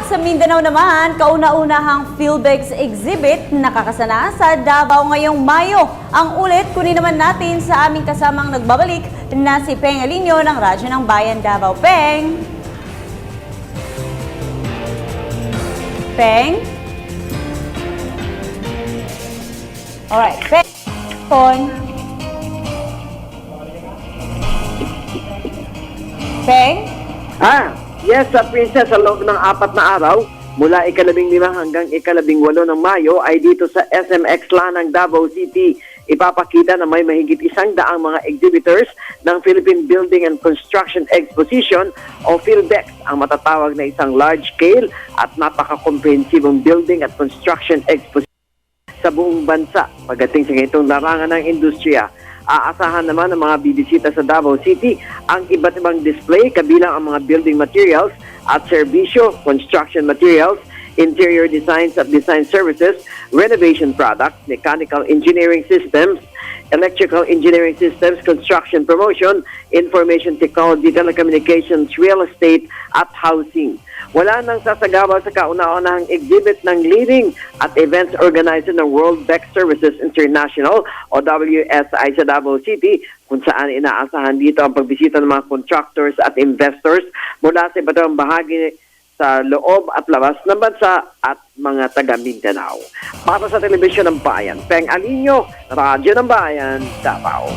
Sa Mindanao naman, kauna-unahang PhilBex exhibit nakakasana sa Davao ngayong Mayo. Ang ulit, kunin naman natin sa aming kasamang nagbabalik na si Peng Alinio ng Radyo ng Bayan Davao. Peng? Peng? Alright, Peng. Peng? Yes, sa Princess, sa loob ng 4 na araw, mula 15 hanggang 18 ng Mayo ay dito sa SMX Lanang, Davao City. Ipapakita na may mahigit 100 mga exhibitors ng Philippine Building and Construction Exposition o PhilBex, ang matatawag na isang large-scale at napaka-komprehensibong building at construction exposition sa buong bansa. Pagdating sa ganitong larangan ng industriya, aasahan naman ng mga bibisita sa Davao City ang iba't ibang display kabilang ang mga building materials at serbisyo, construction materials, interior designs at design services, renovation products, mechanical engineering systems, electrical engineering systems, construction promotion, information technology, telecommunications, real estate at housing. Wala nang sasagawa sa kauna-unahang exhibit ng leading at events organizer ng World Bex Services International o WSI sa Davao City, kung saan inaasahan dito ang pagbisita ng mga contractors at investors mula sa iba't ibang bahagi sa loob at labas ng bansa at mga taga Mindanao. Para sa Telebisyon ng Bayan, Peng Alinio, Radyo ng Bayan, Davao.